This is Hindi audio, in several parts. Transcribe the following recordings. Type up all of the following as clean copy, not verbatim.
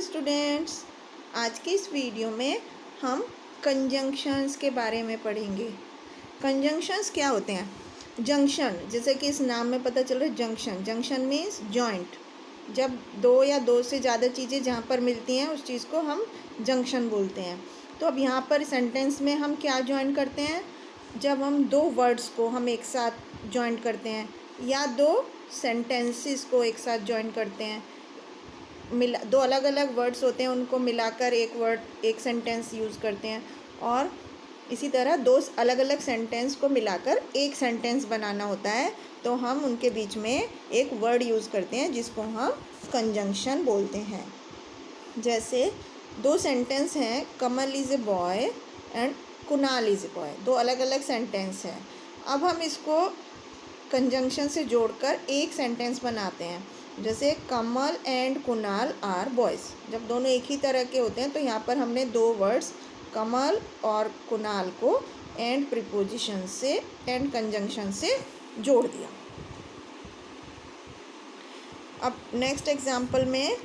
स्टूडेंट्स, आज की इस वीडियो में हम कंजंक्शंस के बारे में पढ़ेंगे। कंजंक्शंस क्या होते हैं? जंक्शन, जैसे कि इस नाम में पता चल रहा है जंक्शन। Junction means joint. जब दो या दो से ज़्यादा चीज़ें जहाँ पर मिलती हैं उस चीज़ को हम जंक्शन बोलते हैं। तो अब यहाँ पर सेंटेंस में हम क्या जॉइन करते हैं? जब हम दो वर्ड्स को हम एक साथ जॉइन करते हैं या दो सेंटेंसेस को एक साथ जॉइन करते हैं। दो अलग अलग वर्ड्स होते हैं, उनको मिलाकर एक वर्ड एक सेंटेंस यूज़ करते हैं। और इसी तरह दो अलग अलग सेंटेंस को मिलाकर एक सेंटेंस बनाना होता है, तो हम उनके बीच में एक वर्ड यूज़ करते हैं जिसको हम कंजंक्शन बोलते हैं। जैसे दो सेंटेंस हैं, Kamal is a boy and Kunal is a boy. दो अलग अलग सेंटेंस हैं। अब हम इसको कंजंक्शन से जोड़कर एक सेंटेंस बनाते हैं। जैसे कमल एंड कुणाल आर बॉयज़। जब दोनों एक ही तरह के होते हैं तो यहाँ पर हमने दो वर्ड्स कमल और कुणाल को एंड प्रीपोजिशन से एंड कंजंक्शन से जोड़ दिया। अब नेक्स्ट एग्जाम्पल में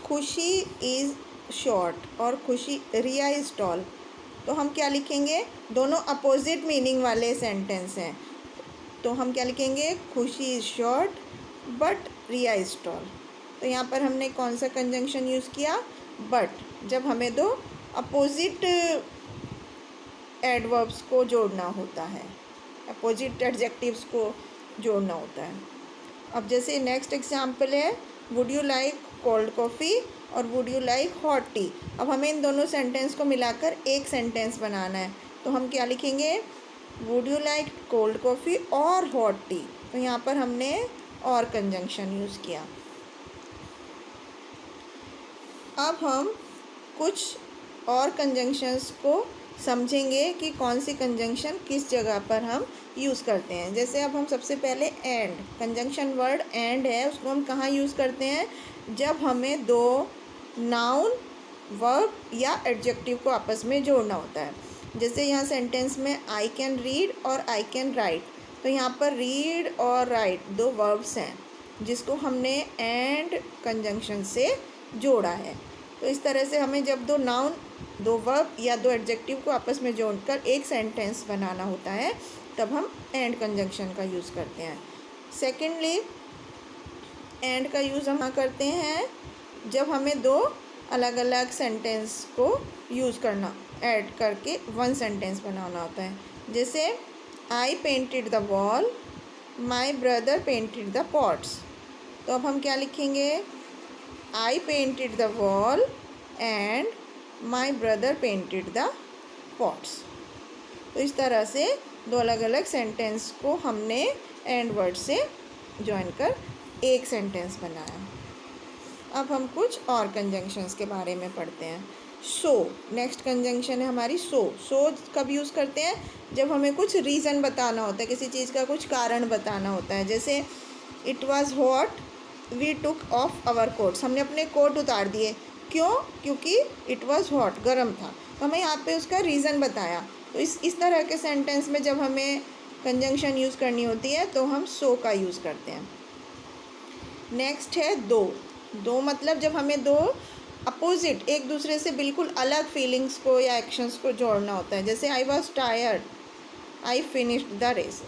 खुशी इज़ शॉर्ट और खुशी रिया इज़ टॉल। तो हम क्या लिखेंगे? दोनों अपोजिट मीनिंग वाले सेंटेंस हैं, तो हम क्या लिखेंगे? Khushi is short but Riya is tall. तो यहाँ पर हमने कौन सा कंजंक्शन यूज़ किया? बट। जब हमें दो अपोजिट एडवर्ब्स को जोड़ना होता है, अपोजिट एडजेक्टिव्स को जोड़ना होता है। अब जैसे नेक्स्ट एग्जाम्पल है would you like cold coffee और would you like hot tea. अब हमें इन दोनों सेंटेंस को मिलाकर एक सेंटेंस बनाना है, तो हम क्या लिखेंगे? Would you like cold coffee और हॉट टी। तो यहाँ पर हमने और कंजंक्शन यूज़ किया। अब हम कुछ और कंजंक्शंस को समझेंगे कि कौन सी कंजंक्शन किस जगह पर हम यूज़ करते हैं। जैसे अब हम सबसे पहले एंड, कंजंक्शन वर्ड एंड है, उसको हम कहाँ यूज़ करते हैं? जब हमें दो नाउन, वर्ब या एडजेक्टिव को आपस में जोड़ना होता है। जैसे यहाँ सेंटेंस में आई कैन रीड और आई कैन राइट। तो यहाँ पर रीड और राइट दो वर्ब्स हैं जिसको हमने एंड कंजंक्शन से जोड़ा है। तो इस तरह से हमें जब दो नाउन, दो वर्ब या दो एडजेक्टिव को आपस में जोड़कर एक सेंटेंस बनाना होता है तब हम एंड कंजंक्शन का यूज़ करते हैं। सेकेंडली, एंड का यूज़ हम करते हैं जब हमें दो अलग अलग सेंटेंस को यूज़ करना, ऐड करके वन सेंटेंस बनाना होता है। जैसे आई painted the wall, my brother painted the pots. तो अब हम क्या लिखेंगे? आई painted the wall and my brother painted the pots. तो इस तरह से दो अलग अलग सेंटेंस को हमने एंड वर्ड से जॉइन कर एक सेंटेंस बनाया। अब हम कुछ और कंजंक्शंस के बारे में पढ़ते हैं। सो, नेक्स्ट कंजंक्शन है हमारी सो। सो कब यूज़ करते हैं? जब हमें कुछ रीज़न बताना होता है, किसी चीज़ का कुछ कारण बताना होता है। जैसे it was hot we took off our coats. हमने अपने कोट उतार दिए। क्यों? क्योंकि इट वॉज़ हॉट, गर्म था। तो हमें यहाँ पे उसका रीज़न बताया। तो इस तरह के सेंटेंस में जब हमें कंजंक्शन यूज़ करनी होती है तो हम सो का यूज़ करते हैं। नेक्स्ट है दो। दो मतलब जब हमें दो अपोजिट, एक दूसरे से बिल्कुल अलग फीलिंग्स को या एक्शंस को जोड़ना होता है। जैसे I was tired I finished the race.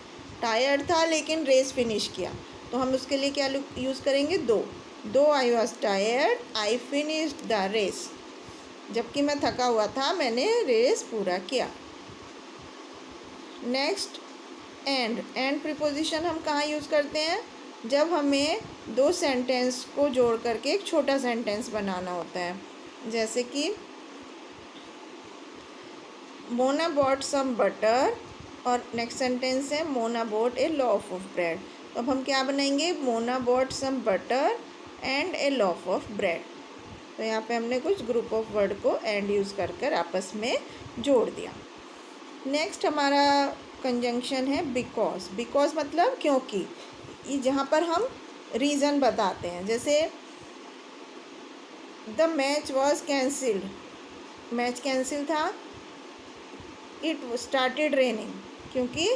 Tired था लेकिन रेस फिनिश किया, तो हम उसके लिए क्या यूज़ करेंगे? दो। दो I was tired I finished the race. जबकि मैं थका हुआ था, मैंने रेस पूरा किया। Next and. एंड प्रीपोजिशन हम कहाँ यूज़ करते हैं? जब हमें दो सेंटेंस को जोड़ करके एक छोटा सेंटेंस बनाना होता है। जैसे कि मोना बॉट सम बटर और नेक्स्ट सेंटेंस है Mona bought a loaf of bread. तो अब हम क्या बनाएंगे? Mona bought some butter and a loaf of bread. तो यहाँ पे हमने कुछ ग्रुप ऑफ वर्ड को एंड यूज़ कर आपस में जोड़ दिया। नेक्स्ट हमारा कंजंक्शन है बिकॉज। बिकॉज मतलब क्योंकि, जहाँ पर हम रीज़न बताते हैं। जैसे the match was cancelled, match cancel था। इट स्टार्टेड रेनिंग, क्योंकि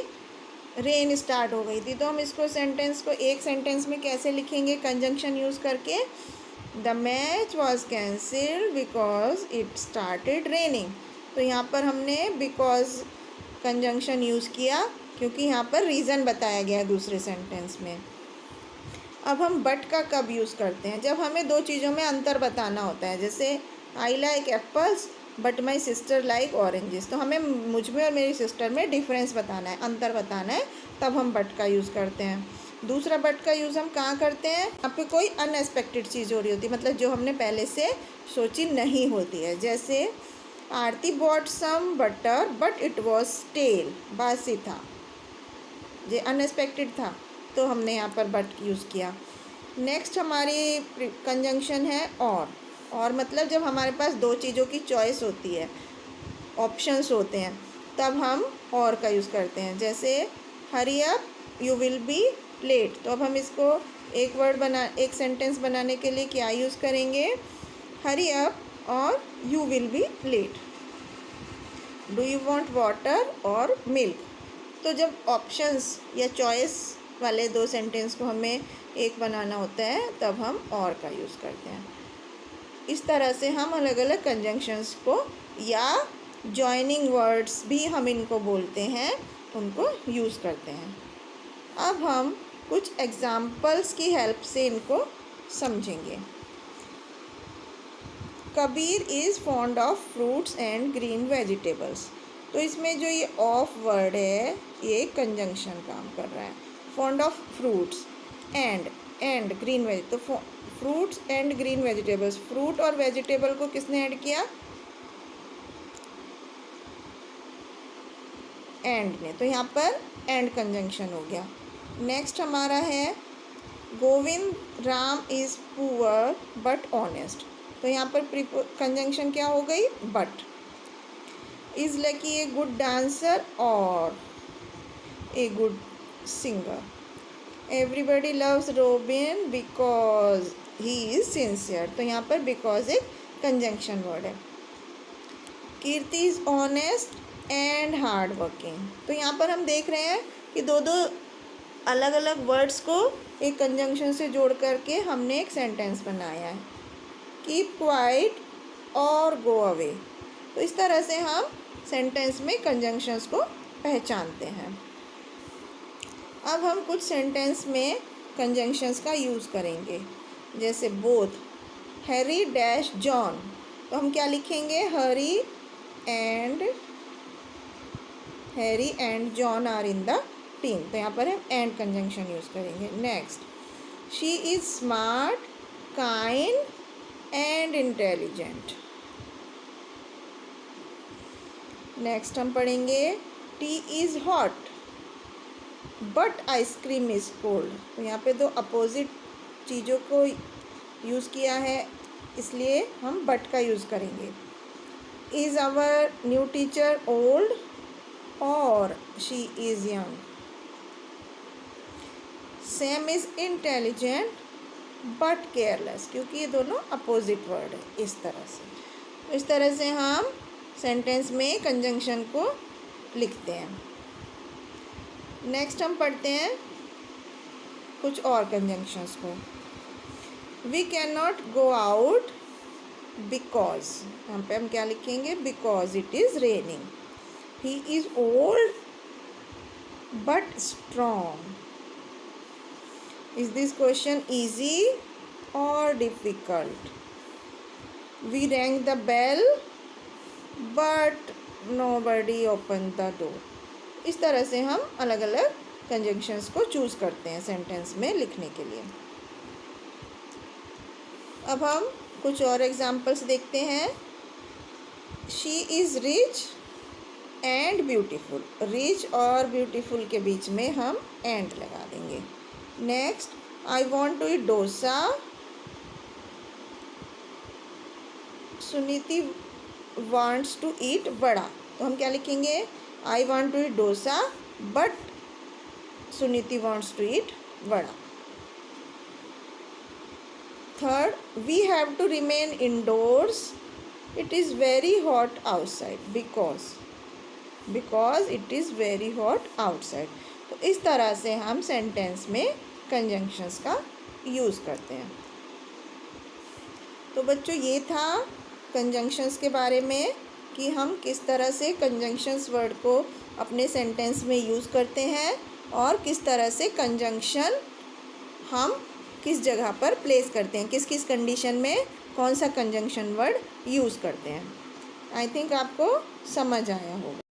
रेन स्टार्ट हो गई थी। तो हम इसको सेंटेंस को एक सेंटेंस में कैसे लिखेंगे कंजंक्शन यूज़ करके? The match was cancelled because it started raining. तो यहाँ पर हमने बिकॉज कंजंक्शन यूज़ किया क्योंकि यहाँ पर रीज़न बताया गया है दूसरे सेंटेंस में। अब हम बट का कब यूज़ करते हैं? जब हमें दो चीज़ों में अंतर बताना होता है, जैसे I like apples but my sister like oranges. तो हमें मुझ में और मेरी सिस्टर में डिफरेंस बताना है, अंतर बताना है, तब हम बट का यूज़ करते हैं। दूसरा बट का यूज़ हम कहाँ करते हैं? यहाँ पे कोई अनएक्सपेक्टेड चीज़ हो रही होती है, मतलब जो हमने पहले से सोची नहीं होती है। जैसे Aarti bought some butter but it was stale, बासी था, ये अनएक्सपेक्टेड था, तो हमने यहाँ पर बट यूज़ किया। नेक्स्ट हमारी कंजंक्शन है और मतलब जब हमारे पास दो चीज़ों की चॉइस होती है, ऑप्शंस होते हैं, तब हम और का यूज़ करते हैं। जैसे hurry up you will be late. तो अब हम इसको एक सेंटेंस बनाने के लिए क्या यूज़ करेंगे? Hurry up or you will be late. Do you want water or milk. तो जब ऑप्शंस या चॉइस वाले दो सेंटेंस को हमें एक बनाना होता है, तब हम और का यूज़ करते हैं। इस तरह से हम अलग अलग कंजंक्शंस को या जॉइनिंग वर्ड्स भी हम इनको बोलते हैं, उनको यूज़ करते हैं। अब हम कुछ एग्जाम्पल्स की हेल्प से इनको समझेंगे। Kabir is fond of fruits and green vegetables. तो इसमें जो ये ऑफ वर्ड है, ये कंजंक्शन काम कर रहा है। Fond of fruits and green veg, तो fruits and green vegetables, fruit और वेजिटेबल को किसने ऐड किया? एंड ने। तो यहाँ पर एंड कंजंक्शन हो गया। नेक्स्ट हमारा है Govind Ram is poor but honest. तो यहाँ पर कंजंक्शन क्या हो गई? But. Is Lucky a good dancer और a good singer. Everybody loves Robin because he is sincere. तो यहाँ पर बिकॉज एक कंजंक्शन वर्ड है। Kirti is honest and hard working. तो यहाँ पर हम देख रहे हैं कि दो दो अलग अलग वर्ड्स को एक कंजंक्शन से जोड़ करके हमने एक सेंटेंस बनाया है। कीप क्वाइट और गो अवे। तो इस तरह से हम सेंटेंस में कंजंक्शंस को पहचानते हैं। अब हम कुछ सेंटेंस में कंजंक्शंस का यूज़ करेंगे। जैसे बोथ हैरी डैश जॉन। तो हम क्या लिखेंगे? Harry and John are in the team. तो यहाँ पर हम एंड कंजंक्शन यूज़ करेंगे। Next she is smart kind and intelligent. Next हम पढ़ेंगे tea is hot but ice cream is cold. तो यहाँ पे दो अपोजिट चीज़ों को यूज़ किया है, इसलिए हम बट का यूज़ करेंगे। Is our new teacher old और she is young. Sam is intelligent but careless, क्योंकि ये दोनों अपोजिट वर्ड है। इस तरह से हम सेंटेंस में कंजंक्शन को लिखते हैं। नेक्स्ट हम पढ़ते हैं कुछ और कंजंक्शंस को। We can not go out because. यहाँ पे हम क्या लिखेंगे? Because it is raining. He is old but strong. Is this question easy और difficult? We rang the bell but nobody open the door. इस तरह से हम अलग अलग कंजंक्शंस को चूज़ करते हैं सेंटेंस में लिखने के लिए। अब हम कुछ और एग्जांपल्स देखते हैं। She is rich and beautiful. Rich और ब्यूटीफुल के बीच में हम एंड लगा देंगे। Next I want to eat dosa. Suniti wants to eat vada. तो हम क्या लिखेंगे? I want to eat dosa but Suniti wants to eat vada. Third we have to remain indoors it is very hot outside because it is very hot outside. तो इस तरह से हम सेंटेंस में कंजंक्शंस का यूज़ करते हैं। तो बच्चों ये था कंजंक्शंस के बारे में कि हम किस तरह से कंजंक्शंस वर्ड को अपने सेंटेंस में यूज़ करते हैं और किस तरह से कंजंक्शन हम किस जगह पर प्लेस करते हैं, किस किस कंडीशन में कौन सा कंजंक्शन वर्ड यूज़ करते हैं। आई थिंक आपको समझ आया होगा।